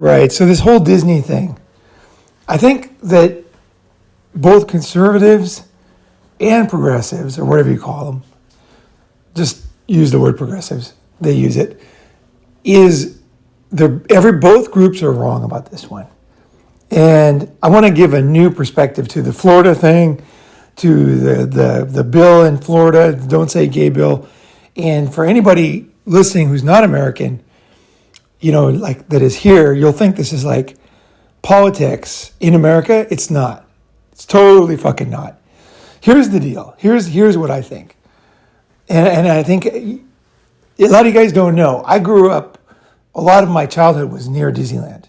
Right. So this whole Disney thing, I think that both conservatives and progressives, or whatever you call them, just use the word progressives. They use it. Both groups are wrong about this one, and I want to give a new perspective to the Florida thing, to the bill in Florida, the Don't Say Gay bill, and for anybody listening who's not American, like that is here, you'll think this is like politics in America. It's not. It's totally fucking not. Here's the deal. Here's what I think. And I think a lot of you guys don't know. I grew up, a lot of my childhood was near Disneyland.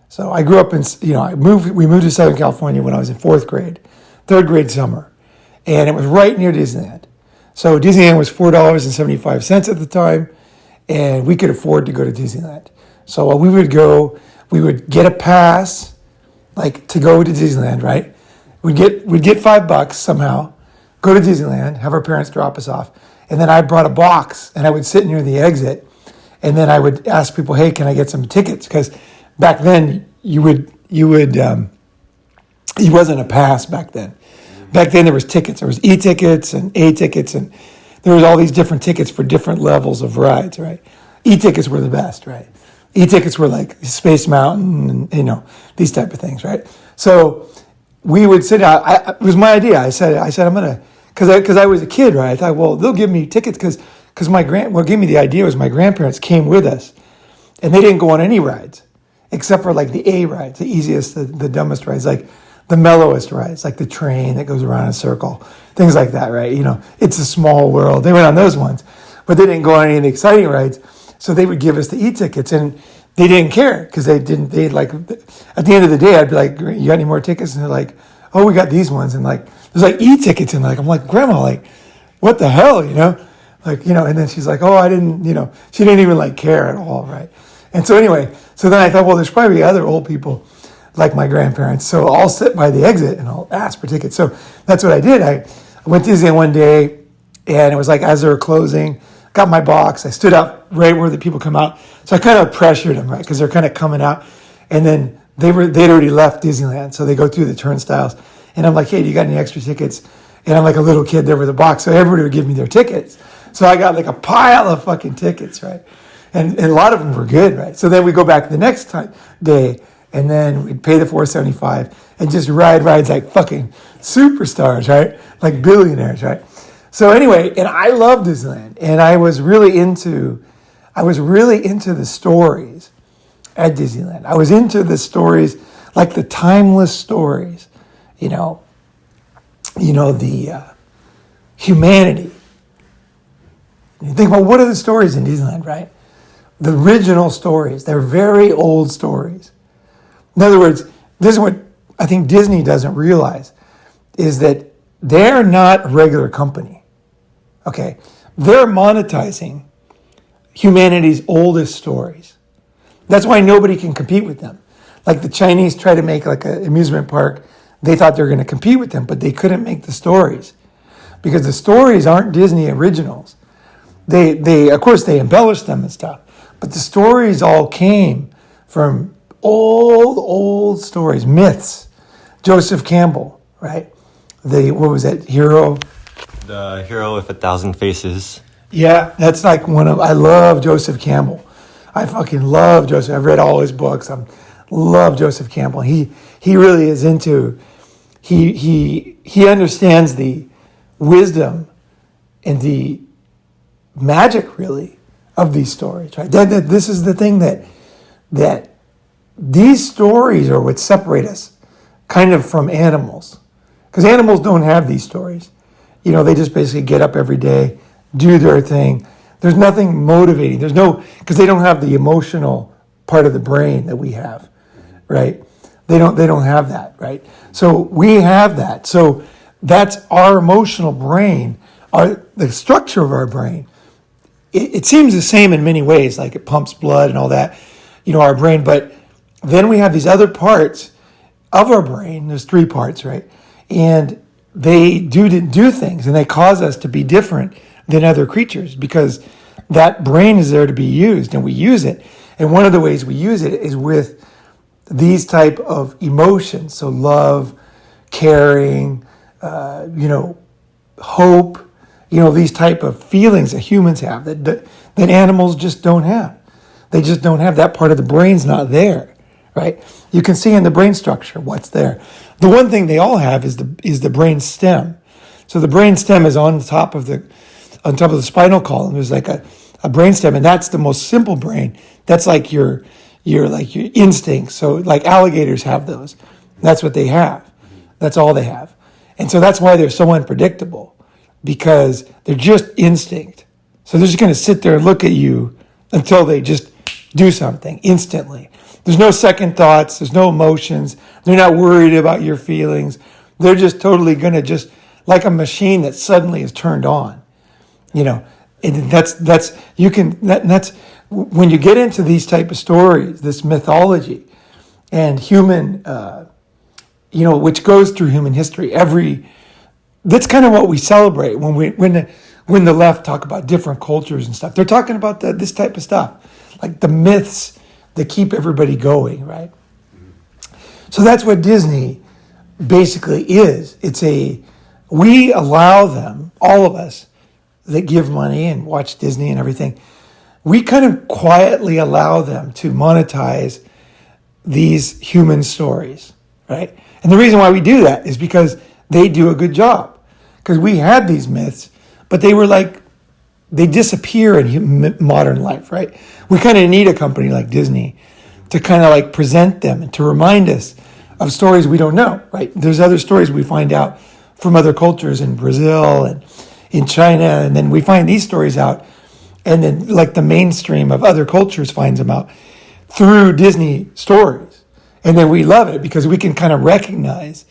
So I grew up in, we moved to Southern California when I was in fourth grade, third grade summer. And it was right near Disneyland. So Disneyland was $4.75 at the time. And we could afford to go to Disneyland. So we would get a pass, like to go to Disneyland, right? We'd get $5 somehow, go to Disneyland, have our parents drop us off, and then I brought a box and I would sit near the exit, and then I would ask people, "Hey, can I get some tickets?" Because back then it wasn't a pass back then. Back then there was tickets. There was E-tickets and A-tickets, and there was all these different tickets for different levels of rides, right? E-tickets were the best, right? E-tickets were like Space Mountain and, these type of things, right? So we would sit out. It was my idea. I said I'm going to, because I was a kid, right? I thought, well, they'll give me tickets because what gave me the idea was my grandparents came with us and they didn't go on any rides except for like the A rides, the easiest, the dumbest rides, like the mellowest rides, like the train that goes around in a circle, things like that, right? It's a Small World. They went on those ones, but they didn't go on any of the exciting rides. So they would give us the E-tickets, and they didn't care because they at the end of the day, I'd be like, "You got any more tickets?" And they're like, "Oh, we got these ones." And like, there's like E-tickets, and I'm like, "Grandma, like, what the hell?" And then she's like, "Oh, I didn't," she didn't even like care at all, right? And so anyway, so then I thought, well, there's probably other old people like my grandparents. So I'll sit by the exit and I'll ask for tickets. So that's what I did. I went to Disneyland one day, and it was like as they were closing, got my box. I stood up right where the people come out. So I kind of pressured them, right? Because they're kind of coming out. And then they'd already left Disneyland. So they go through the turnstiles. And I'm like, "Hey, do you got any extra tickets?" And I'm like a little kid there with a box. So everybody would give me their tickets. So I got like a pile of fucking tickets, right? And a lot of them were good, right? So then we go back the next day, and then we'd pay the $4.75 and just ride rides like fucking superstars, right? Like billionaires, right? So anyway, and I love Disneyland, and I was really into the stories at Disneyland. I was into the stories, like the timeless stories, the humanity. You think about what are the stories in Disneyland, right? The original stories. They're very old stories. In other words, this is what I think Disney doesn't realize, is that they're not a regular company. Okay, they're monetizing humanity's oldest stories. That's why nobody can compete with them. Like the Chinese try to make like an amusement park. They thought they were going to compete with them, but they couldn't make the stories because the stories aren't Disney originals. They of course they embellished them and stuff, but the stories all came from old stories, myths. Joseph Campbell, right? What was that hero? The Hero with 1,000 Faces. Yeah, that's like I love Joseph Campbell. I fucking love Joseph. I've read all his books. I love Joseph Campbell. He really is into, he understands the wisdom and the magic really of these stories, right? This is the thing that these stories are what separate us kind of from animals. Because animals don't have these stories. They just basically get up every day, do their thing. There's nothing motivating. Because they don't have the emotional part of the brain that we have, right? They don't have that, right? So we have that. So that's our emotional brain, the structure of our brain. It seems the same in many ways, like it pumps blood and all that, our brain. But then we have these other parts of our brain. There's 3 parts, right? And they do things, and they cause us to be different than other creatures because that brain is there to be used, and we use it. And one of the ways we use it is with these type of emotions. So love, caring, hope, these type of feelings that humans have that animals just don't have. They just don't have. That part of the brain's not there, right? You can see in the brain structure what's there. The one thing they all have is the brain stem. So the brain stem is on top of the spinal column. There's like a brain stem, and that's the most simple brain. That's like your instincts. So like alligators have those. That's what they have. That's all they have. And so that's why they're so unpredictable, because they're just instinct. So they're just going to sit there and look at you until they just do something instantly. There's no second thoughts. There's no emotions. They're not worried about your feelings. They're just totally going to just, like a machine that suddenly is turned on, and that's when you get into these type of stories, this mythology and human, which goes through human history. That's kind of what we celebrate when the left talk about different cultures and stuff. They're talking about this type of stuff, like the myths that keep everybody going, right? So that's what Disney basically is. We allow them, all of us that give money and watch Disney and everything, we kind of quietly allow them to monetize these human stories, right? And the reason why we do that is because they do a good job. Because we had these myths, but they disappear in modern life, right? We kind of need a company like Disney to kind of like present them and to remind us of stories we don't know, right? There's other stories we find out from other cultures in Brazil and in China, and then we find these stories out, and then like the mainstream of other cultures finds them out through Disney stories. And then we love it because we can kind of recognize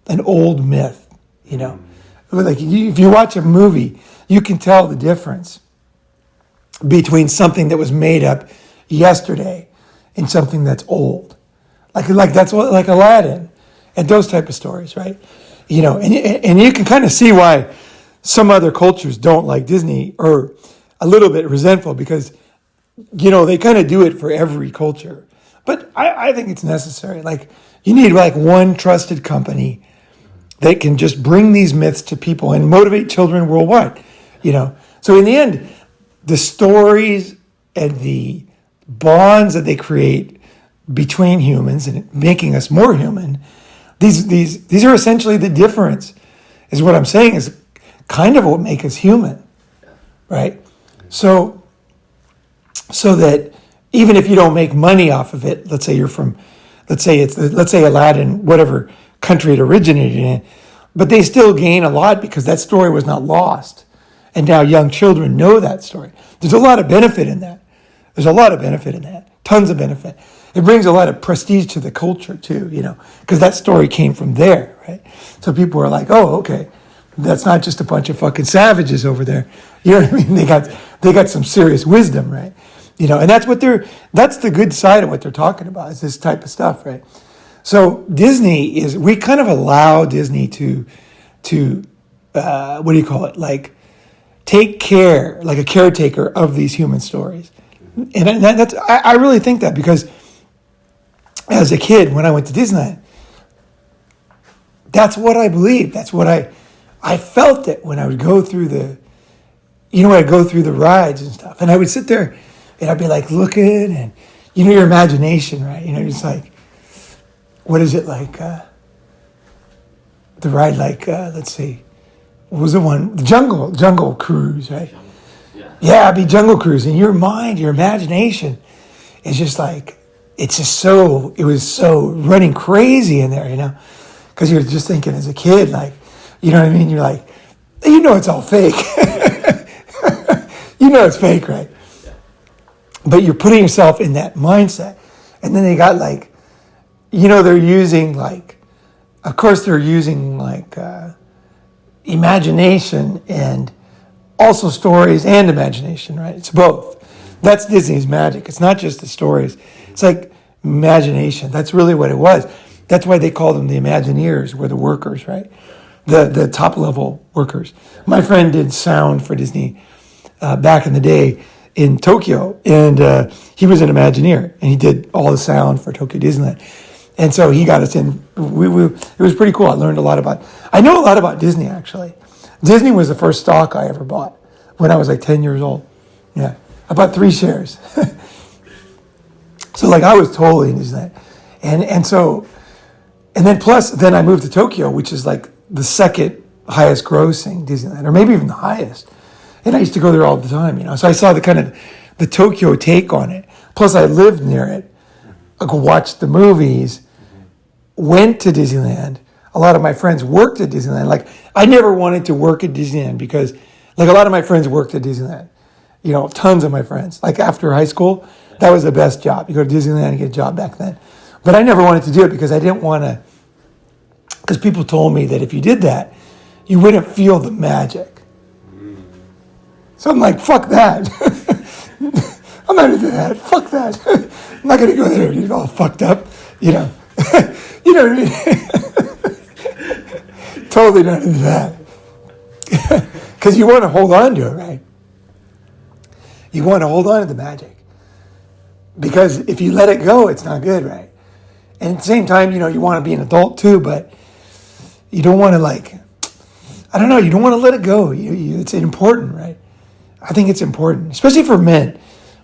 an old myth, Like if you watch a movie, you can tell the difference between something that was made up yesterday and something that's old. Like that's what, like Aladdin and those type of stories, right? And you can kind of see why some other cultures don't like Disney or a little bit resentful, because, they kind of do it for every culture. But I think it's necessary. Like, you need like one trusted company that can just bring these myths to people and motivate children worldwide, So in the end, the stories and the bonds that they create between humans and making us more human, these are essentially the difference, is what I'm saying, is kind of what make us human, right? So that even if you don't make money off of it, let's say Aladdin, whatever country it originated in, but they still gain a lot because that story was not lost. And now young children know that story. There's a lot of benefit in that. Tons of benefit. It brings a lot of prestige to the culture too, because that story came from there, right? So people are like, oh, okay, that's not just a bunch of fucking savages over there. You know what I mean? They got some serious wisdom, right? And that's the good side of what they're talking about, is this type of stuff, right? So we kind of allow Disney to what do you call it? Like, take care, like a caretaker of these human stories. And I really think that, because as a kid, when I went to Disneyland, that's what I believed. That's what I felt it when I would go through I'd go through the rides and stuff. And I would sit there and I'd be like looking, and your imagination, right? Just like, what is it like? The ride, like, let's see, what was the one? The Jungle Cruise, right? Yeah, it'd be Jungle Cruise. And your mind, your imagination is just like, it was so running crazy in there, because you're just thinking as a kid, like, you know what I mean? You're like, it's all fake. It's fake, right? Yeah. But you're putting yourself in that mindset. And then they got like, they're using like, of course they're using like imagination and also stories and imagination, right? It's both. That's Disney's magic. It's not just the stories. It's like imagination. That's really what it was. That's why they call them the Imagineers, were the workers, right? The top level workers. My friend did sound for Disney back in the day, in Tokyo, and he was an Imagineer, and he did all the sound for Tokyo Disneyland. And so he got us in. It was pretty cool. I learned I know a lot about Disney, actually. Disney was the first stock I ever bought when I was like 10 years old. Yeah, I bought 3 shares. So like I was totally in Disneyland. And then I moved to Tokyo, which is like the second highest grossing Disneyland, or maybe even the highest. And I used to go there all the time, So I saw the Tokyo take on it. Plus I lived near it. I could watch the movies, went to Disneyland. A lot of my friends worked at Disneyland. Like, I never wanted to work at Disneyland because, like, a lot of my friends worked at Disneyland. Tons of my friends. Like, after high school, that was the best job. You go to Disneyland and get a job back then. But I never wanted to do it because I didn't want to, because people told me that if you did that, you wouldn't feel the magic. So I'm like, fuck that. I'm not into that. Fuck that. I'm not going to go there and get all fucked up, You know what I mean? Totally not into that. Because you want to hold on to it, right? You want to hold on to the magic. Because if you let it go, it's not good, right? And at the same time, you want to be an adult too, but you don't want to you don't want to let it go. It's important, right? I think it's important, especially for men.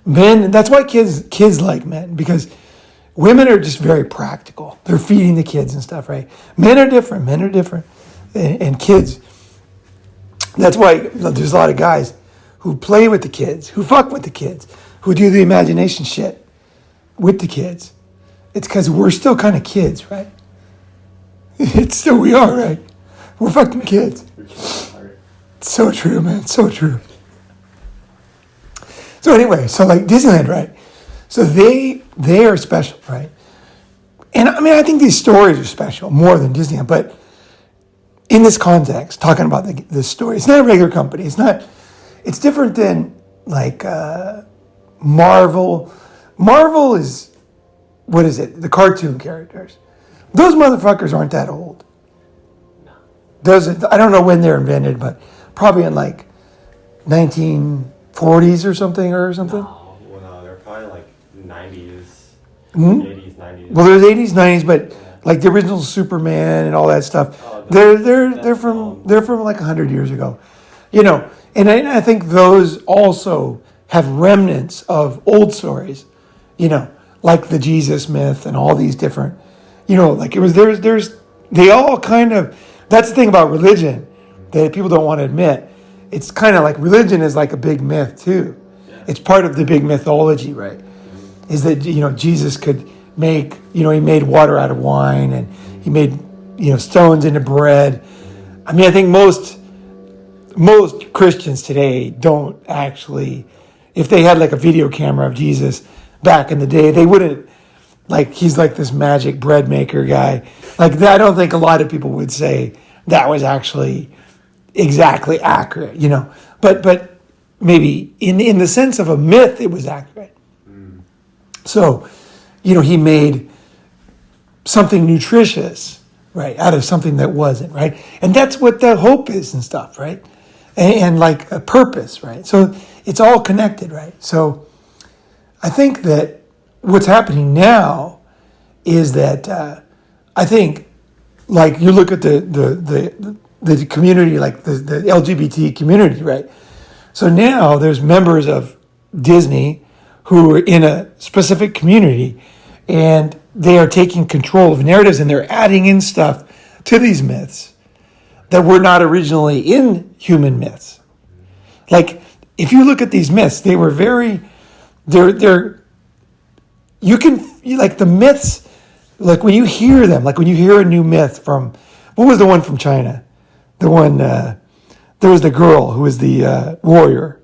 Men, that's why kids like men, because women are just very practical. They're feeding the kids and stuff, right? Men are different. And kids, that's why there's a lot of guys who play with the kids, who fuck with the kids, who do the imagination shit with the kids. It's because we're still kind of kids, right? We are, right? We're fucking kids. It's so true, man. So true. So anyway, so like Disneyland, right? So they are special, right? And I mean, I think these stories are special more than Disneyland, but in this context, talking about the story, it's not a regular company. It's different than like Marvel. Marvel is, what is it? The cartoon characters. Those motherfuckers aren't that old. I don't know when they're invented, but probably in like 1940s or something. No, they're probably like 90s, 80s, 90s. Well, there's 80s, 90s, but like the original Superman and all that stuff, they're from like 100 years ago, And I think those also have remnants of old stories, like the Jesus myth and all these different, like it was they all kind of. That's the thing about religion that people don't want to admit. It's kind of like religion is like a big myth too. Yeah. It's part of the big mythology, right? Is that Jesus could make he made water out of wine and he made stones into bread. I mean, I think most Christians today don't actually. If they had like a video camera of Jesus back in the day, they wouldn't. Like he's like this magic bread maker guy. Like that, I don't think a lot of people would say that was actually exactly accurate, But maybe in the sense of a myth, it was accurate. Mm. So, he made something nutritious, right, out of something that wasn't, right? And that's what the hope is and stuff, right? And like a purpose, right? So it's all connected, right? So I think that what's happening now is that I think, like you look at the community, like the LGBT community, right? So now there's members of Disney who are in a specific community, and they are taking control of narratives, and they're adding in stuff to these myths that were not originally in human myths. Like if you look at these myths, they were you can, like the myths, like when you hear them, like when you hear a new myth from, what was the one from China? The one, there was the girl who was the warrior.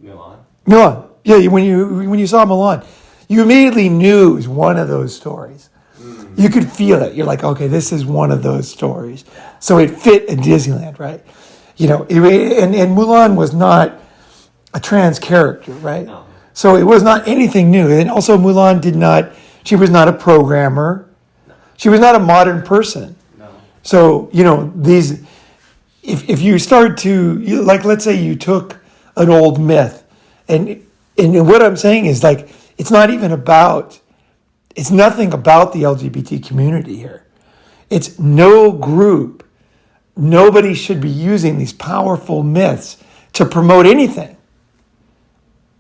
Mulan. Yeah, when you saw Mulan, you immediately knew it was one of those stories. Mm. You could feel it. You're like, okay, this is one of those stories. So it fit in Disneyland, right? And Mulan was not a trans character, right? No. So it was not anything new. And also Mulan she was not a programmer. No. She was not a modern person. No. So, if you start to, like, let's say you took an old myth and And what I'm saying is like, it's nothing about the LGBT community here. It's no group. Nobody should be using these powerful myths to promote anything.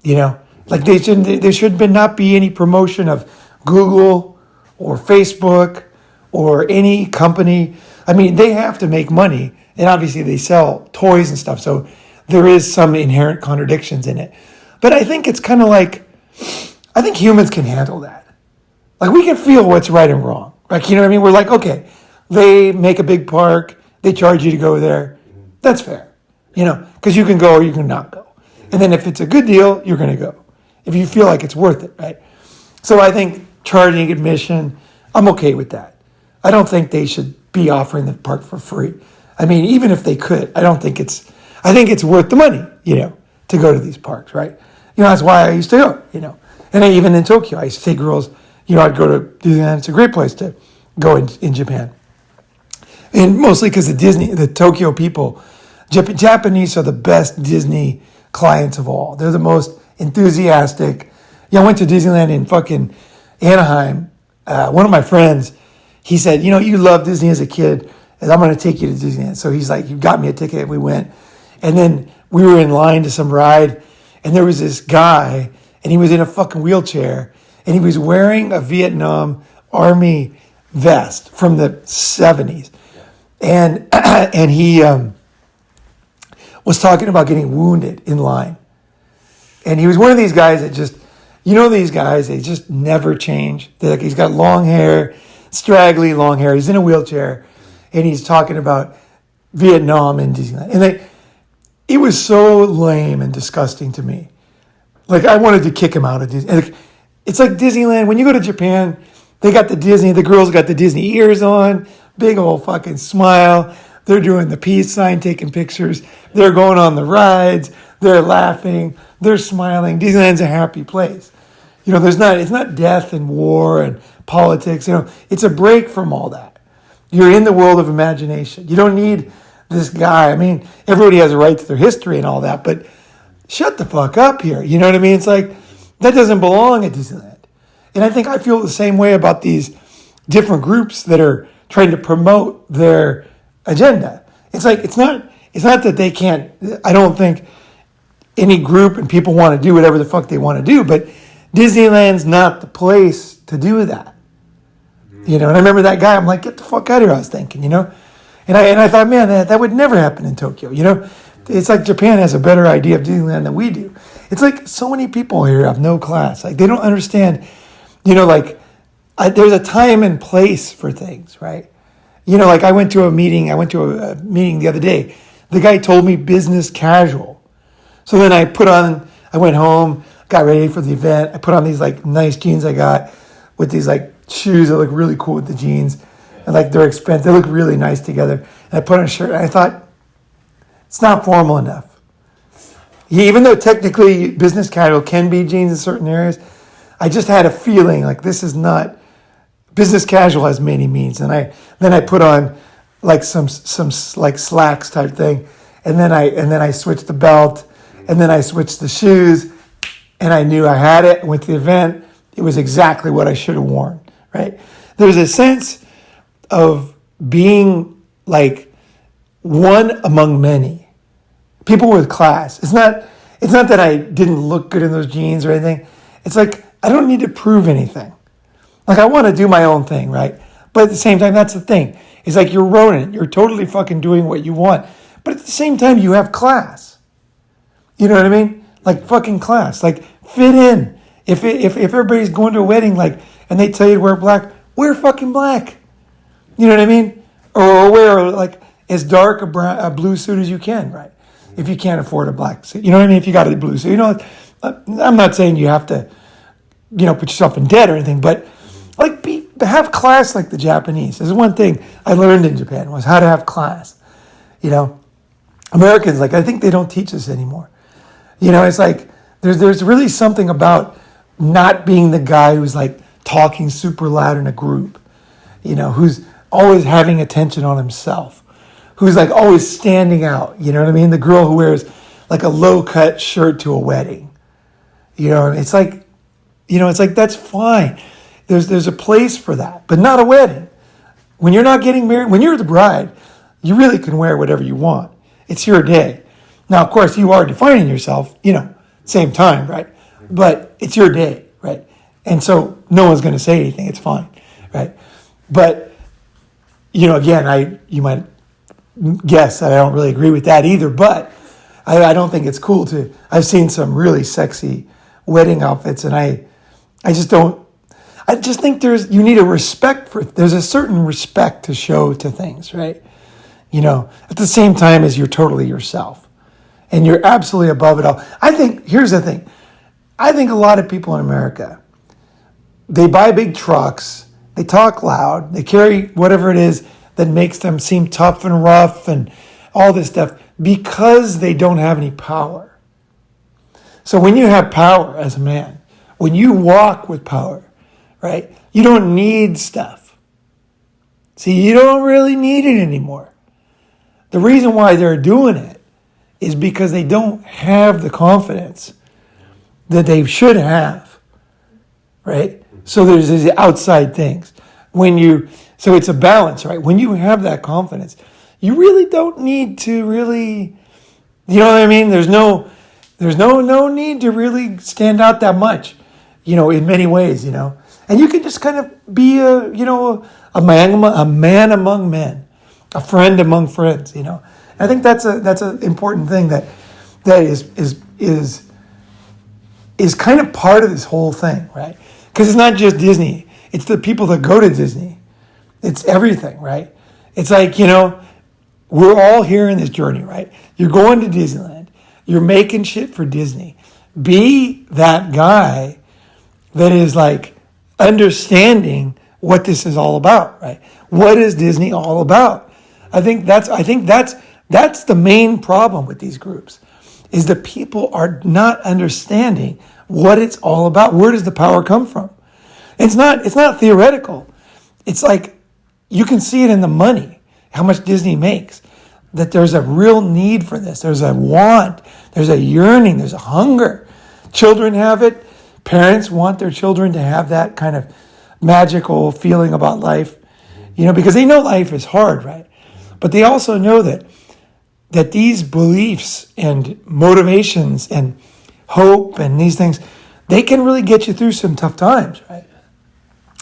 Like there should not be any promotion of Google or Facebook or any company. I mean, they have to make money, and obviously they sell toys and stuff. So there is some inherent contradictions in it. But I think it's kind of like, I think humans can handle that. Like we can feel what's right and wrong. Like, you know what I mean? We're like, okay, they make a big park. They charge you to go there. That's fair, because you can go or you can not go. And then if it's a good deal, you're going to go. If you feel like it's worth it, right? So I think charging admission, I'm okay with that. I don't think they should be offering the park for free. I mean, even if they could, I think it's worth the money, to go to these parks, right? That's why I used to go, And even in Tokyo, I used to take girls, I'd go to Disneyland. It's a great place to go in Japan. And mostly because the Tokyo people, Japanese are the best Disney clients of all. They're the most enthusiastic. I went to Disneyland in fucking Anaheim. One of my friends, he said, you love Disney as a kid, and I'm going to take you to Disneyland. So he's like, you got me a ticket, and we went. And then we were in line to some ride, and there was this guy, and he was in a fucking wheelchair, and he was wearing a Vietnam Army vest from the 70s. And he was talking about getting wounded in line. And he was one of these guys that just, these guys, they just never change. He's got long hair, straggly long hair. He's in a wheelchair, and he's talking about Vietnam and Disneyland. And it was so lame and disgusting to me. Like, I wanted to kick him out of Disney. It's like Disneyland. When you go to Japan, they got the girls got the Disney ears on, big old fucking smile. They're doing the peace sign, taking pictures. They're going on the rides. They're laughing. They're smiling. Disneyland's a happy place. It's not death and war and politics. It's a break from all that. You're in the world of imagination. You don't need this guy. I mean, everybody has a right to their history and all that, but shut the fuck up here. You know what I mean? It's like, that doesn't belong at Disneyland. And I feel the same way about these different groups that are trying to promote their agenda. It's like, it's not that they can't, I don't think any group and people want to do whatever the fuck they want to do, but Disneyland's not the place to do that. And I remember that guy, I'm like, get the fuck out of here, I was thinking, And I thought, man, that would never happen in Tokyo, It's like Japan has a better idea of Disneyland than we do. It's like so many people here have no class. Like, they don't understand, there's a time and place for things, right? Like I went to a meeting the other day. The guy told me business casual. So then I went home, got ready for the event. I put on these like nice jeans I got with these like shoes that look really cool with the jeans. And like they're expensive. They look really nice together. And I put on a shirt and I thought, it's not formal enough. Even though technically business casual can be jeans in certain areas, I just had a feeling like this is not, business casual has many meanings. And then I put on like some like slacks type thing. And then I switched the belt, and then I switched the shoes, and I knew I had it. Went to the event. It was exactly what I should have worn, right? There's a sense of being like one among many. People with class. It's not that I didn't look good in those jeans or anything. It's like I don't need to prove anything. Like I want to do my own thing, right? But at the same time, that's the thing. It's like you're Ronin. You're totally fucking doing what you want. But at the same time, you have class. You know what I mean? Like fucking class. Like fit in. If everybody's going to a wedding, like, and they tell you to wear black, wear fucking black. You know what I mean? Or wear like as dark a blue suit as you can, right? If you can't afford a black suit, you know what I mean? If you got a blue suit, I'm not saying you have to, put yourself in debt or anything, but like have class like the Japanese. There's one thing I learned in Japan was how to have class. Americans, like, I think they don't teach us anymore. It's like there's really something about not being the guy who's like talking super loud in a group, who's always having attention on himself, who's like always standing out. You know what I mean? The girl who wears like a low cut shirt to a wedding, You know, it's like, that's fine. There's a place for that, but not a wedding. When you're not getting married, when you're the bride, you really can wear whatever you want. It's your day. Now, of course, you are defining yourself, same time, right? But it's your day, right? And so no one's going to say anything. It's fine, right? But, again, you might guess that I don't really agree with that either, but I don't think it's cool I've seen some really sexy wedding outfits, and I just think you need there's a certain respect to show to things, right? At the same time as you're totally yourself and you're absolutely above it all. Here's the thing. I think a lot of people in America, they buy big trucks, they talk loud, they carry whatever it is that makes them seem tough and rough and all this stuff because they don't have any power. So when you have power as a man, when you walk with power, right, you don't need stuff. See, you don't really need it anymore. The reason why they're doing it is because they don't have the confidence that they should have, right? So there's these outside things. So it's a balance, right? When you have that confidence, you really don't need to really, you know what I mean? There's no need to really stand out that much, in many ways, And you can just kind of be a man among men, a friend among friends, I think that's an important thing that is kind of part of this whole thing, right? Because it's not just Disney. It's the people that go to Disney. It's everything, right? It's like, we're all here in this journey, right? You're going to Disneyland. You're making shit for Disney. Be that guy that is like understanding what this is all about, right? What is Disney all about? I think that's the main problem with these groups, is that people are not understanding what it's all about. Where does the power come from? It's not theoretical. It's like you can see it in the money, how much Disney makes, that there's a real need for this. There's a want, there's a yearning, there's a hunger. Children have it. Parents want their children to have that kind of magical feeling about life, because they know life is hard, right? But they also know that these beliefs and motivations and hope and these things, they can really get you through some tough times, right?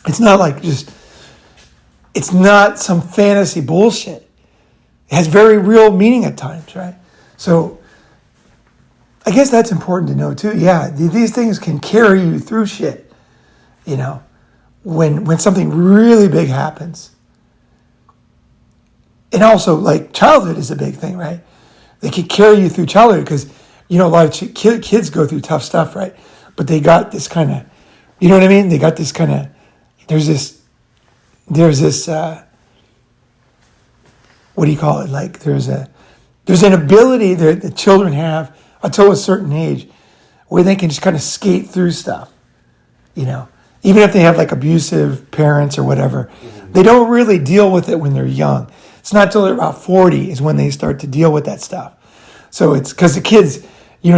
It's not like it's not some fantasy bullshit. It has very real meaning at times, right? So I guess that's important to know too. Yeah, these things can carry you through shit, when something really big happens. And also, like, childhood is a big thing, right? They can carry you through childhood because, a lot of kids go through tough stuff, right? But they got this kind of, you know what I mean? They got this kind of, there's this, what do you call it? Like, there's an ability that the children have until a certain age where they can just kind of skate through stuff, even if they have like abusive parents or whatever. They don't really deal with it when they're young. It's not till they're about 40 is when they start to deal with that stuff. So it's because the kids,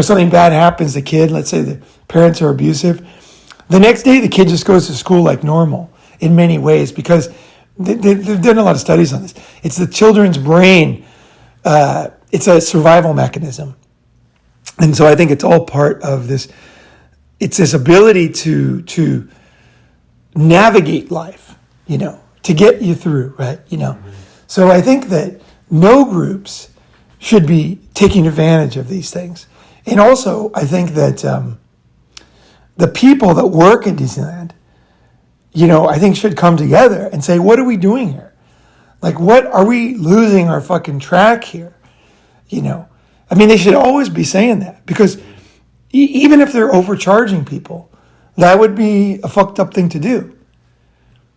something bad happens to the kid. Let's say the parents are abusive. The next day, the kid just goes to school like normal in many ways because they've done a lot of studies on this. It's the children's brain. It's a survival mechanism. And so I think it's all part of this. It's this ability to navigate life, to get you through, right? So I think that no groups should be taking advantage of these things. And also, I think that the people that work in Disneyland, I think should come together and say, what are we doing here? Like, what are we losing our fucking track here? They should always be saying that because even if they're overcharging people, that would be a fucked up thing to do.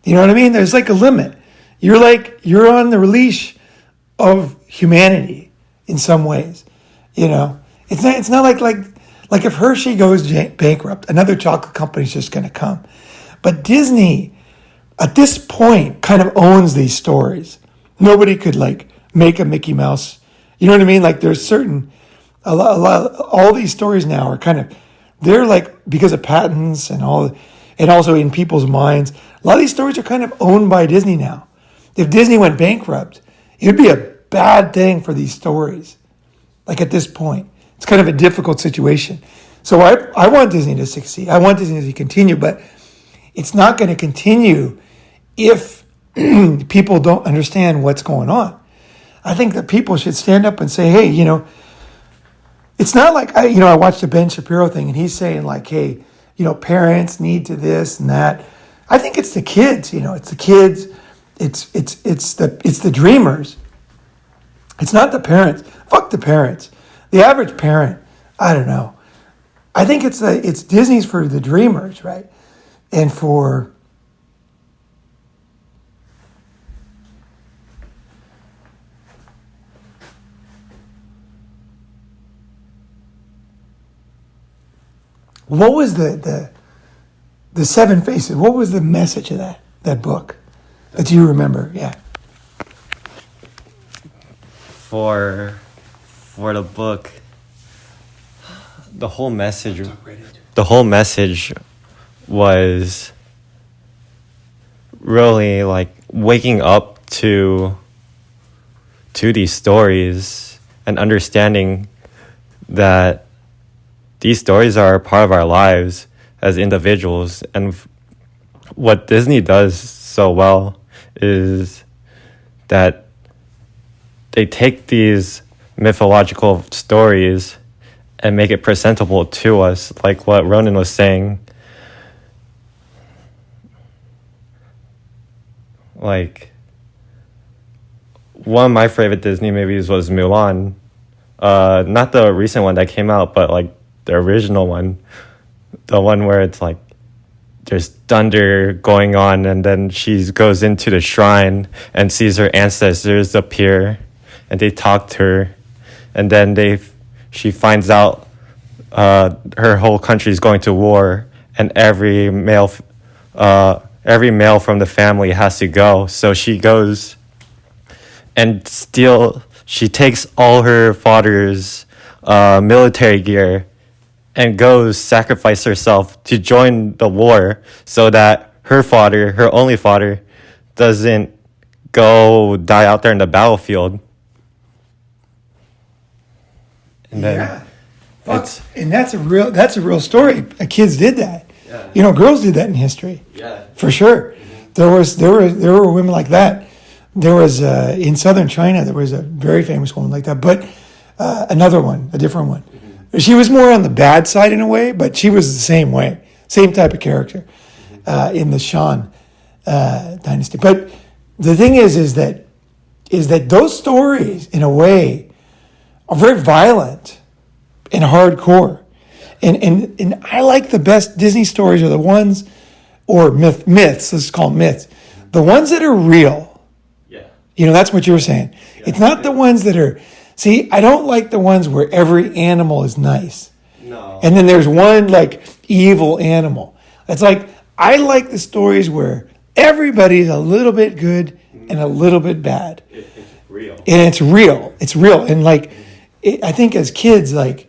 You know what I mean? There's like a limit. You're on the leash of humanity in some ways. It's not like if Hershey goes bankrupt, another chocolate company is just going to come. But Disney, at this point, kind of owns these stories. Nobody could make a Mickey Mouse. You know what I mean? Like there's all these stories now are kind of they're like, because of patents and all, and also in people's minds, a lot of these stories are kind of owned by Disney now. If Disney went bankrupt, it would be a bad thing for these stories. Like at this point, it's kind of a difficult situation. So I want Disney to succeed. I want Disney to continue, but it's not going to continue if people don't understand what's going on. I think that people should stand up and say, hey, it's not like, I watched the Ben Shapiro thing and he's saying like, hey, parents need to this and that. I think it's the kids, it's the kids, it's the dreamers. It's not the parents. Fuck the parents. The average parent, I don't know. I think it's Disney's for the dreamers, right? And for what was the Seven Faces? What was the message of that book that you remember? Yeah. For the book, the whole message was really like waking up to these stories and understanding that these stories are a part of our lives as individuals. And what Disney does so well is that they take these mythological stories and make it presentable to us, like what Ronin was saying. Like, one of my favorite Disney movies was Mulan. Not the recent one that came out, but like the original one. The one where it's like there's thunder going on and then she goes into the shrine and sees her ancestors appear and they talk to her, and then she finds out her whole country is going to war and every male from the family has to go. So she goes and she takes all her father's military gear and goes sacrifice herself to join the war so that her father, her only father, doesn't go die out there in the battlefield. And then and that's a real story. Kids did that. Yeah. Girls did that in history. Yeah. For sure. Mm-hmm. There were women like that. There was in southern China there was a very famous woman like that, but a different one. Mm-hmm. She was more on the bad side in a way, but she was the same way, same type of character in the Shan dynasty. But the thing is that those stories in a way are very violent and hardcore. And I like the best Disney stories are the ones, or myths, let's call them myths, the ones that are real. Yeah. That's what you were saying. Yeah. It's not the ones that are, see, I don't like the ones where every animal is nice. No. And then there's one like evil animal. It's like, I like the stories where everybody's a little bit good and a little bit bad. It's real. And it's real. It's real. And like, I think as kids, like,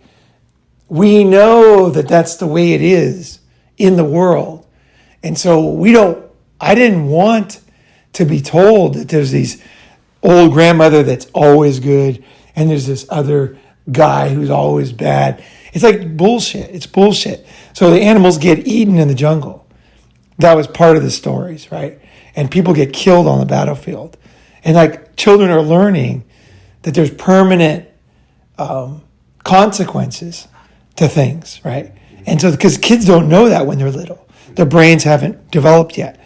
we know that that's the way it is in the world. And so I didn't want to be told that there's these old grandmother that's always good and there's this other guy who's always bad. It's like bullshit. It's bullshit. So the animals get eaten in the jungle. That was part of the stories, right? And people get killed on the battlefield. And like children are learning that there's permanent consequences to things, right? And so, because kids don't know that when they're little, their brains haven't developed yet.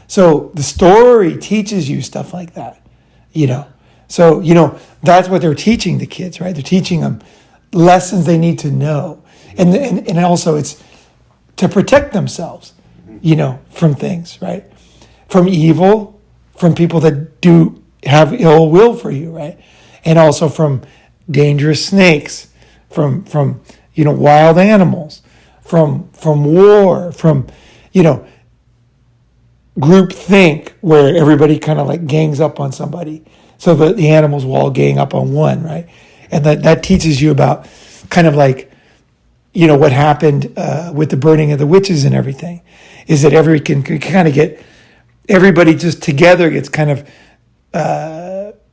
So the story teaches you stuff like that, So, that's what they're teaching the kids, right? They're teaching them lessons they need to know. And also it's to protect themselves, from things, right? From evil, from people that do have ill will for you, right? And also from dangerous snakes, from wild animals, from war, from, group think where everybody kind of like gangs up on somebody so that the animals will all gang up on one, right? And that teaches you about kind of like, what happened with the burning of the witches and everything, is that can kind of get everybody just together gets kind of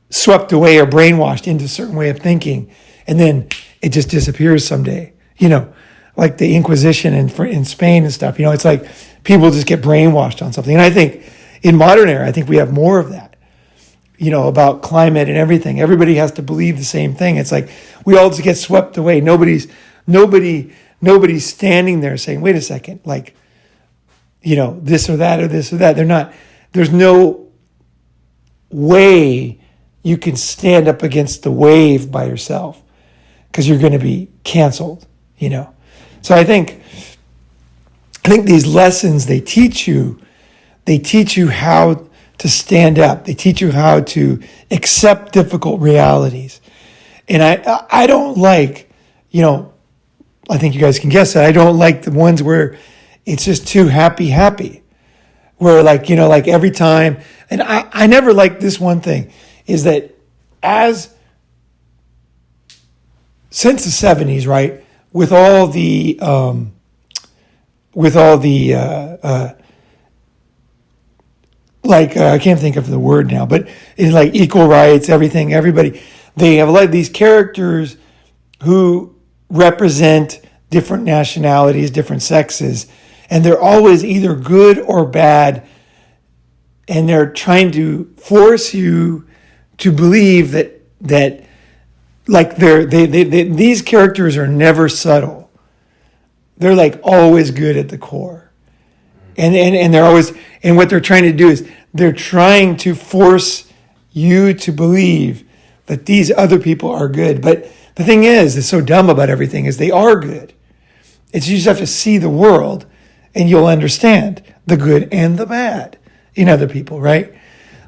swept away or brainwashed into a certain way of thinking, and then it just disappears someday. Like the Inquisition in Spain and stuff. It's like people just get brainwashed on something. And I think in modern era, I think we have more of that. About climate and everything. Everybody has to believe the same thing. It's like we all just get swept away. Nobody's standing there saying, wait a second, like, this or that or this or that. There's no way you can stand up against the wave by yourself, because you're going to be canceled, So I think these lessons, they teach you how to stand up. They teach you how to accept difficult realities. And I don't like, I think you guys can guess that. I don't like the ones where it's just too happy. Where like every time, and I never liked this one thing, is that since the 70s, right, with all the I can't think of the word now, but it's like equal rights, everything, everybody. They have a lot of these characters who represent different nationalities, different sexes, and they're always either good or bad, and they're trying to force you to believe that like these characters are never subtle. They're like always good at the core. And they're always, and what they're trying to do is they're trying to force you to believe that these other people are good. But the thing is, it's so dumb about everything, is they are good. It's you just have to see the world and you'll understand the good and the bad in other people, right?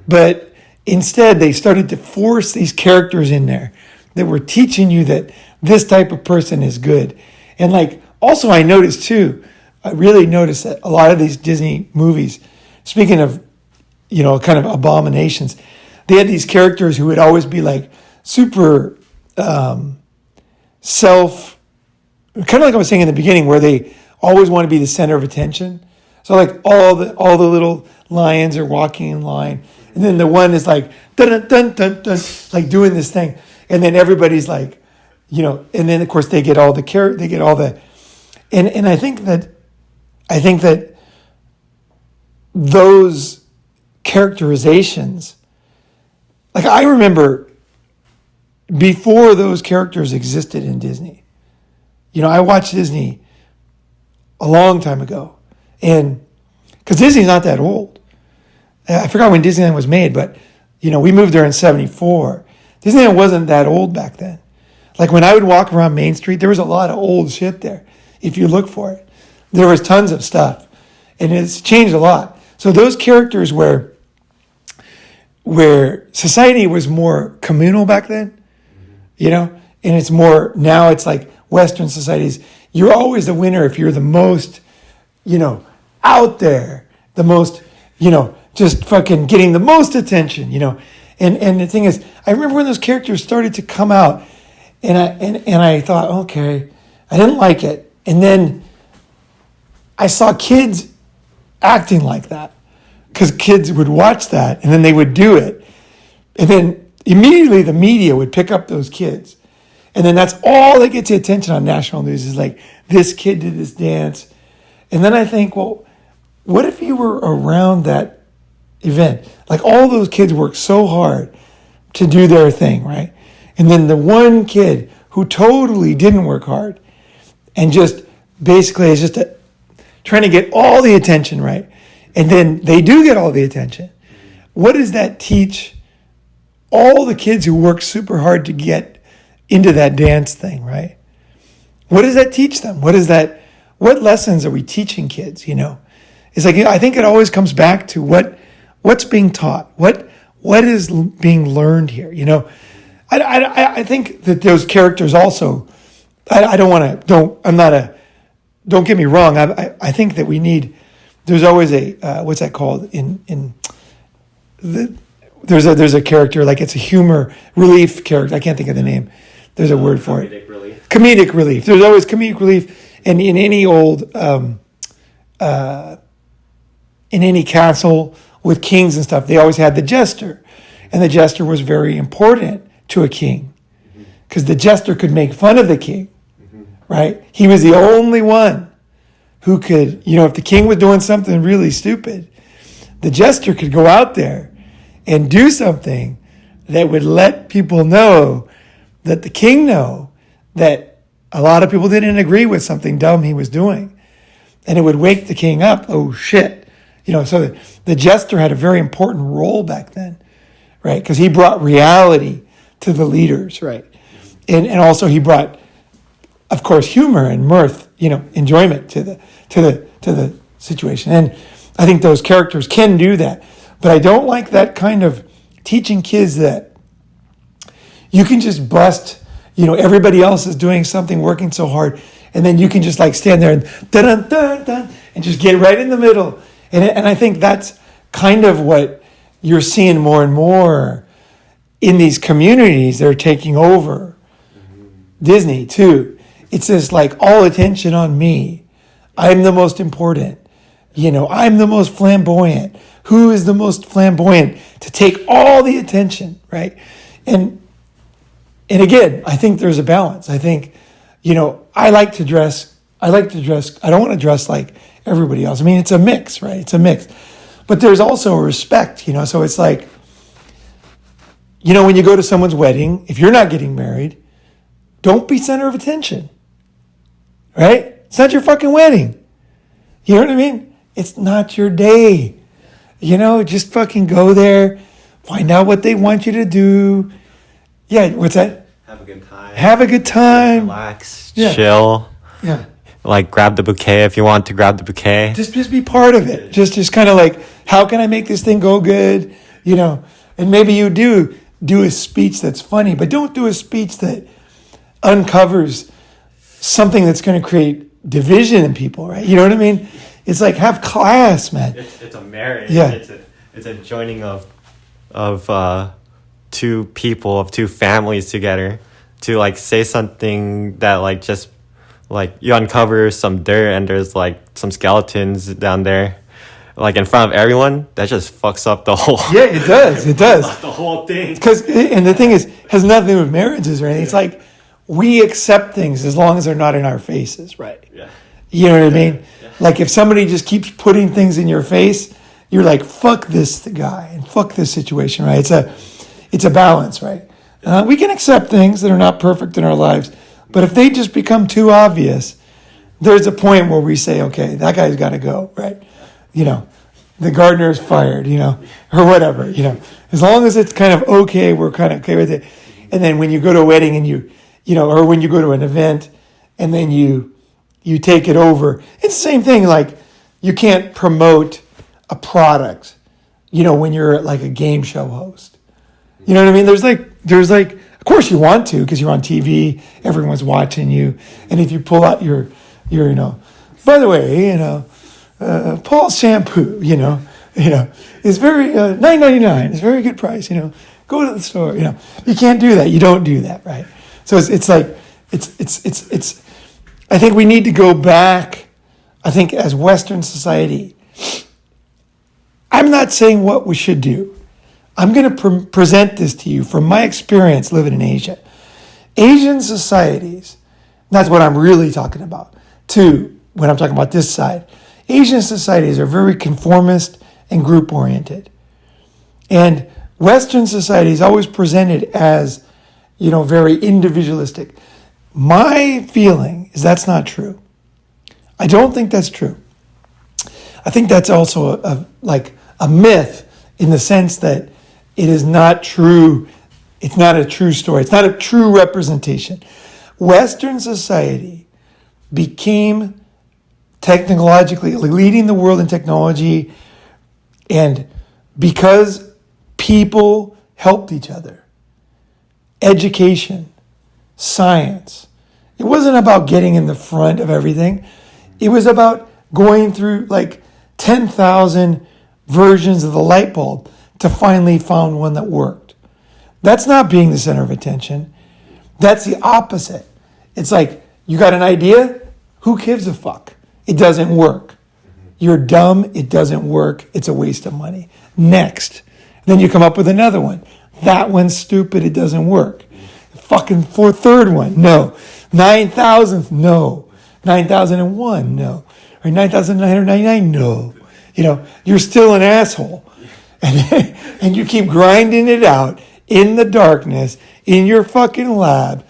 But instead, they started to force these characters in there that were teaching you that this type of person is good. And like, also I really noticed that a lot of these Disney movies, speaking of, kind of abominations, they had these characters who would always be like super kind of like I was saying in the beginning, where they always want to be the center of attention. So like all the little lions are walking in line, and then the one is like dun dun dun dun dun, like doing this thing, and then everybody's like, and then of course they get all the, and I think that those characterizations, like I remember before those characters existed in Disney, I watched Disney a long time ago, and because Disney's not that old. I forgot when Disneyland was made, but we moved there in '74. Disneyland wasn't that old back then. Like when I would walk around Main Street, there was a lot of old shit there. If you look for it, there was tons of stuff, and it's changed a lot. So those characters where society was more communal back then, and it's more now. It's like Western societies. You're always the winner if you're the most, out there, the most, just fucking getting the most attention, And the thing is, I remember when those characters started to come out, and I thought, okay, I didn't like it. And then I saw kids acting like that, because kids would watch that and then they would do it. And then immediately the media would pick up those kids. And then that's all that gets the attention on national news, is like, this kid did this dance. And then I think, well, what if you were around that event? Like all those kids worked so hard to do their thing, right? And then the one kid who totally didn't work hard and just basically is just trying to get all the attention, right? And then they do get all the attention. What does that teach all the kids who work super hard to get into that dance thing, right? What does that teach them? What lessons are we teaching kids, It's like, I think it always comes back to what's being taught, what is being learned here, I think that those characters also, don't get me wrong. I think that we need, there's always what's that called there's a character, like it's a humor relief character. I can't think of the name. There's a word for it. Comedic relief. Comedic relief. There's always comedic relief. And in any in any castle with kings and stuff, they always had the jester. And the jester was very important to a king because the jester could make fun of the king, right? He was the only one who could, if the king was doing something really stupid, the jester could go out there and do something that would let people know that the king know that a lot of people didn't agree with something dumb he was doing. And it would wake the king up. Oh, shit. So the jester had a very important role back then, right? Because he brought reality to the leaders, right? And also he brought, of course, humor and mirth, enjoyment to the situation. And I think those characters can do that. But I don't like that kind of teaching kids that you can just bust, everybody else is doing something, working so hard, and then you can just like stand there and dun dun dun and just get right in the middle. And I think that's kind of what you're seeing more and more in these communities that are taking over Disney too. It's just like all attention on me. I'm the most important. I'm the most flamboyant. Who is the most flamboyant to take all the attention, right? And again, I think there's a balance. I think, I like to dress. I don't want to dress like everybody else. I mean, it's a mix, right? It's a mix. But there's also a respect, so it's like, when you go to someone's wedding, if you're not getting married, don't be center of attention, right? It's not your fucking wedding. You know what I mean? It's not your day. Just fucking go there, find out what they want you to do. Yeah, what's that? Have a good time. Have a good time. Relax, chill. Yeah. Like grab the bouquet if you want to grab the bouquet. Just be part of it. Just kind of like, how can I make this thing go good? And maybe you do a speech that's funny, but don't do a speech that uncovers something that's going to create division in people, right? You know what I mean? It's like, have class, man. It's a marriage. Yeah. It's a joining of two people, of two families together to like say something that like just like you uncover some dirt and there's like some skeletons down there like in front of everyone. That just fucks up the whole It does the whole thing. And the thing is, has nothing to do with marriages or anything. It's like we accept things as long as they're not in our faces, right? Yeah. You know what I mean? Yeah. Like if somebody just keeps putting things in your face, you're like, fuck this guy and fuck this situation, right? It's a balance, right? We can accept things that are not perfect in our lives, but if they just become too obvious, there's a point where we say, okay, that guy's got to go, right? The gardener's fired, or whatever, As long as it's kind of okay, we're kind of okay with it. And then when you go to a wedding and or when you go to an event and then you take it over, it's the same thing. Like you can't promote a product, when you're like a game show host. You know what I mean? There's like, of course you want to because you're on TV, everyone's watching you, and if you pull out your by the way, Paul's shampoo, is very $9.99. It's a very good price. Go to the store. You can't do that. You don't do that, right? So it's like it's. I think we need to go back. I think as Western society, I'm not saying what we should do. I'm going to present this to you from my experience living in Asia. Asian societies, that's what I'm really talking about, too, when I'm talking about this side. Asian societies are very conformist and group-oriented. And Western society is always presented as, very individualistic. My feeling is that's not true. I don't think that's true. I think that's also a myth in the sense that it is not true. It's not a true story. It's not a true representation. Western society became technologically leading the world in technology, and because people helped each other. Education, science. It wasn't about getting in the front of everything. It was about going through like 10,000 versions of the light bulb to finally find one that worked. That's not being the center of attention. That's the opposite. It's like, you got an idea? Who gives a fuck? It doesn't work. You're dumb. It doesn't work. It's a waste of money. Next. Then you come up with another one. That one's stupid. It doesn't work. Fucking third one. No. 9,000th. No. 9,001. No. Or 9,999. No. You're still an asshole. And you keep grinding it out in the darkness, in your fucking lab,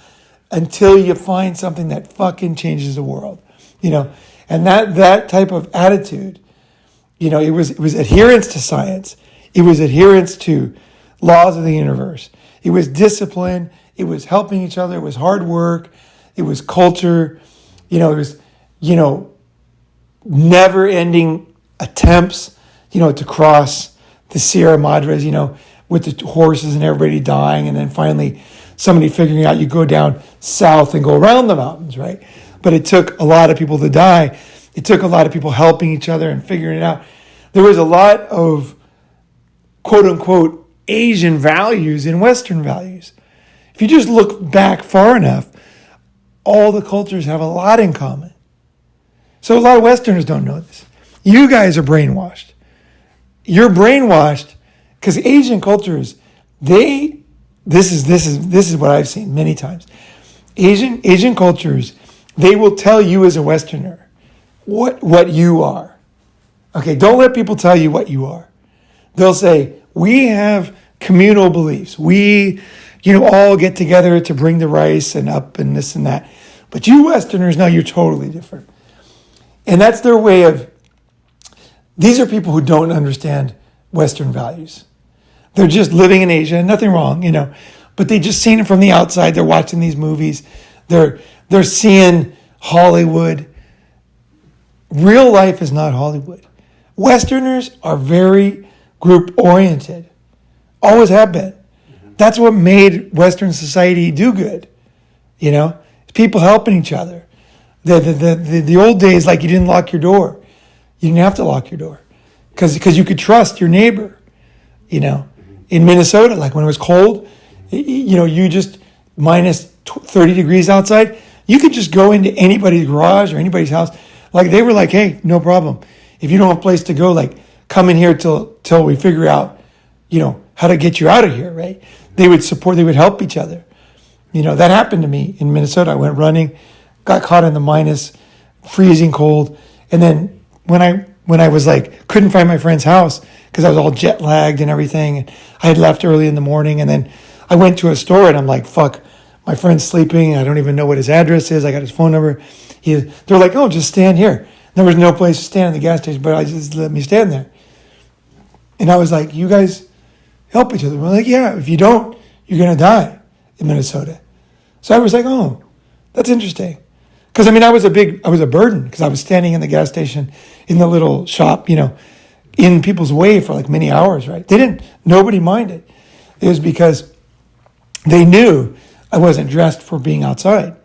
until you find something that fucking changes the world. And that type of attitude, it was adherence to science. It was adherence to laws of the universe. It was discipline. It was helping each other. It was hard work. It was culture. It was, never ending attempts, to cross the Sierra Madres, with the horses and everybody dying. And then finally somebody figuring out you go down south and go around the mountains, right? But it took a lot of people to die. It took a lot of people helping each other and figuring it out. There was a lot of quote unquote Asian values in Western values. If you just look back far enough, all the cultures have a lot in common. So a lot of Westerners don't know this. You guys are brainwashed. You're brainwashed because Asian cultures, this is what I've seen many times. Asian cultures, they will tell you as a Westerner what you are. Okay, don't let people tell you what you are. They'll say, we have communal beliefs. We, all get together to bring the rice and up and this and that. But you Westerners, no, you're totally different. And that's their way of, these are people who don't understand Western values. They're just living in Asia, nothing wrong, but they just seen it from the outside. They're watching these movies. They're seeing Hollywood. Real life is not Hollywood. Westerners are very group-oriented. Always have been. That's what made Western society do good. People helping each other. The old days, like you didn't lock your door. You didn't have to lock your door because you could trust your neighbor. In Minnesota, like when it was cold, you just minus 30 degrees outside, you could just go into anybody's garage or anybody's house. Like they were like, hey, no problem. If you don't have a place to go, like come in here till we figure out, how to get you out of here, right? They would help each other. That happened to me in Minnesota. I went running, got caught in the minus, freezing cold. And then when I was like, couldn't find my friend's house because I was all jet lagged and everything. And I had left early in the morning. And then I went to a store and I'm like, fuck, my friend's sleeping. I don't even know what his address is. I got his phone number. They're like, oh, just stand here. There was no place to stand in the gas station, but I just let me stand there. And I was like, you guys help each other. We're like, yeah, if you don't, you're going to die in Minnesota. So I was like, oh, that's interesting. Because, I was a burden because I was standing in the gas station in the little shop, in people's way for like many hours, right? Nobody minded. It was because they knew I wasn't dressed for being outside.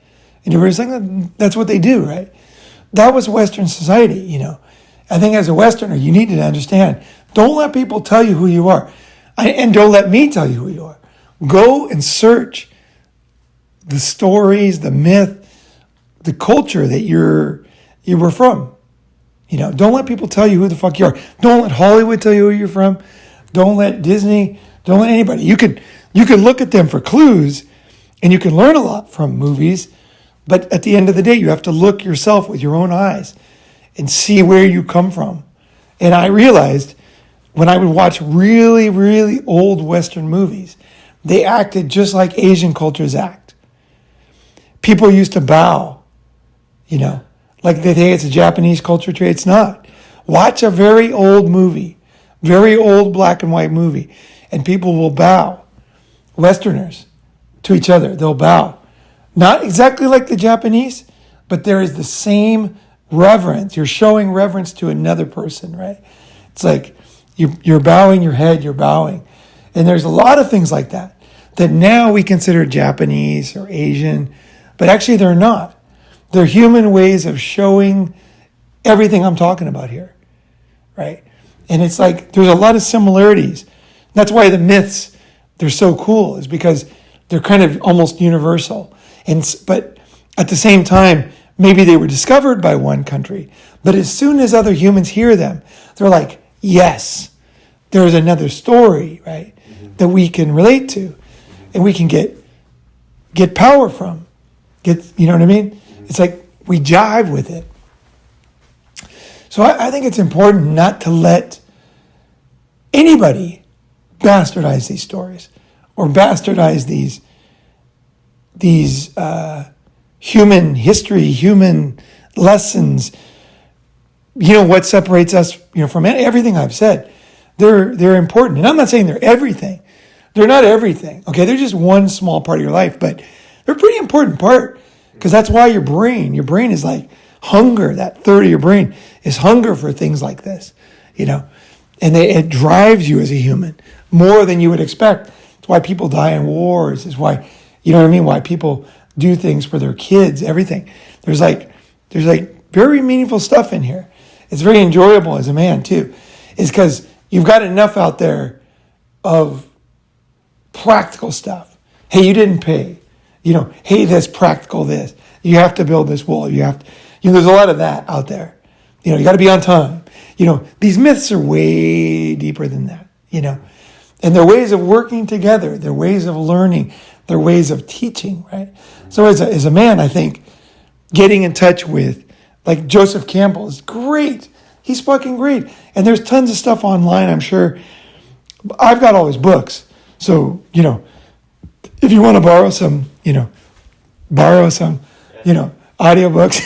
And everybody's like, that's what they do, right? That was Western society, I think as a Westerner, you need to understand, don't let people tell you who you are. And don't let me tell you who you are. Go and search the stories, the myth, the culture that you were from. Don't let people tell you who the fuck you are. Don't let Hollywood tell you who you're from. Don't let Disney, don't let anybody. You could look at them for clues and you can learn a lot from movies, but at the end of the day, you have to look yourself with your own eyes and see where you come from. And I realized when I would watch really, really old Western movies, they acted just like Asian cultures act. People used to bow, like they think it's a Japanese culture trait. It's not. Watch a very old movie, very old black and white movie, and people will bow, Westerners, to each other. They'll bow. Not exactly like the Japanese, but there is the same reverence. You're showing reverence to another person, right? It's like you're bowing your head, you're bowing. And there's a lot of things like that now we consider Japanese or Asian, but actually they're not. They're human ways of showing everything I'm talking about here, right? And it's like there's a lot of similarities. That's why the myths, they're so cool, is because they're kind of almost universal. But at the same time, maybe they were discovered by one country, but as soon as other humans hear them, they're like, yes, there's another story, right, that we can relate to and we can get power from. You know what I mean? It's like we jive with it. So I think it's important not to let anybody bastardize these stories or bastardize these human history, human lessons. You know, what separates us, from everything I've said. They're important. And I'm not saying they're everything. They're not everything. Okay, they're just one small part of your life, but they're a pretty important part because that's why your brain is like hunger. That third of your brain is hunger for things like this, and it drives you as a human more than you would expect. It's why people die in wars. It's why, why people do things for their kids, everything. There's like very meaningful stuff in here. It's very enjoyable as a man too. It's because you've got enough out there of practical stuff. Hey, you didn't pay. Hey, this practical this. You have to build this wall. You have to, there's a lot of that out there. You got to be on time. These myths are way deeper than that, And they're ways of working together. They're ways of learning. They're ways of teaching, right? So as a man, I think getting in touch with, like Joseph Campbell is great. He's fucking great. And there's tons of stuff online, I'm sure. I've got all his books. So, if you want to borrow some, audiobooks,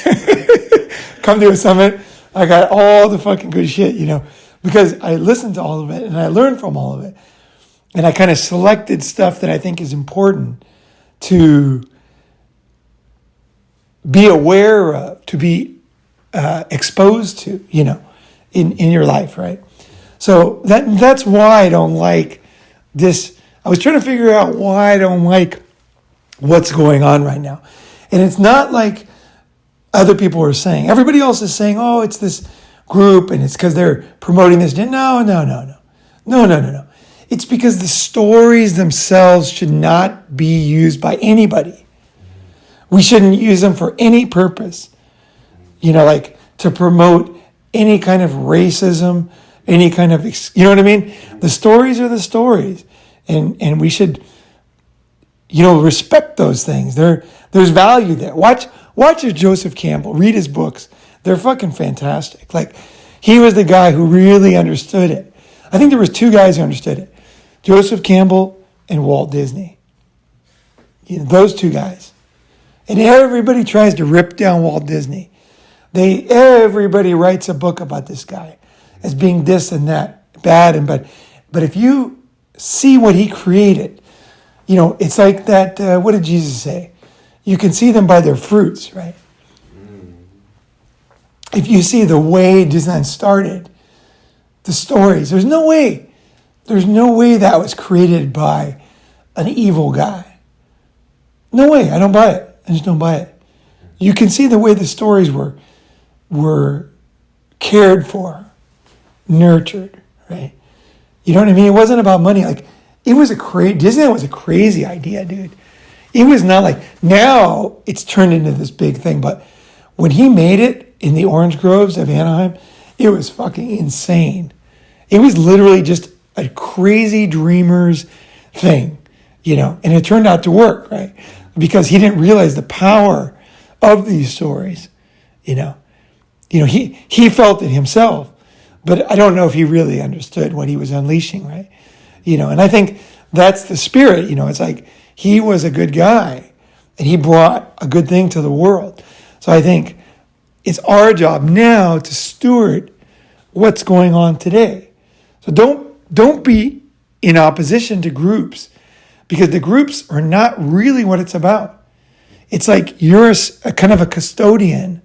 come to a summit. I got all the fucking good shit, because I listened to all of it and I learned from all of it. And I kind of selected stuff that I think is important to be aware of, to be exposed to, in your life, right? So that's why I don't like this. I was trying to figure out why I don't like what's going on right now. And it's not like other people are saying. Everybody else is saying, oh, it's this group and it's because they're promoting this. No. It's because the stories themselves should not be used by anybody. We shouldn't use them for any purpose. Like to promote any kind of racism, any kind of, you know what I mean? The stories are the stories. And we should, respect those things. There's value there. Watch Joseph Campbell. Read his books. They're fucking fantastic. Like, he was the guy who really understood it. I think there was two guys who understood it. Joseph Campbell and Walt Disney. Those two guys. And everybody tries to rip down Walt Disney. Everybody writes a book about this guy as being this and that, bad and bad. But if you see what he created, it's like that, what did Jesus say? You can see them by their fruits, right? If you see the way Disneyland started, the stories, there's no way that was created by an evil guy. No way, I don't buy it. I just don't buy it. You can see the way the stories were cared for, nurtured, right? You know what I mean? It wasn't about money. Like, Disneyland was a crazy idea, dude. It was not like, now it's turned into this big thing, but when he made it in the orange groves of Anaheim, it was fucking insane. It was literally just a crazy dreamer's thing, and it turned out to work, right? Because he didn't realize the power of these stories, he felt it himself, but I don't know if he really understood what he was unleashing, right? And I think that's the spirit, it's like he was a good guy and he brought a good thing to the world. So I think it's our job now to steward what's going on today. So don't be in opposition to groups, because the groups are not really what it's about. It's like you're a kind of a custodian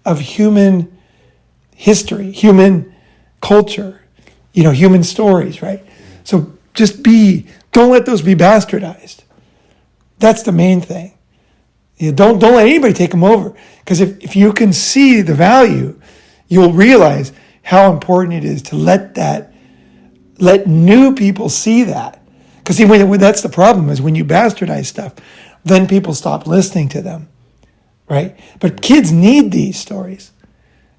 of human history, human culture, human stories, right? So don't let those be bastardized. That's the main thing. Don't let anybody take them over. Because if you can see the value, you'll realize how important it is to let new people see that. Because that's the problem, is when you bastardize stuff, then people stop listening to them, right? But kids need these stories.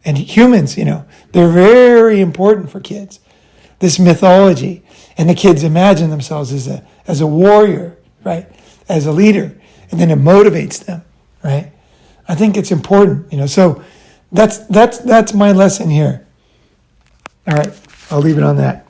And humans, they're very important for kids. This mythology. And the kids imagine themselves as a warrior, right? As a leader. And then it motivates them, right? I think it's important, So that's my lesson here. All right, I'll leave it on that.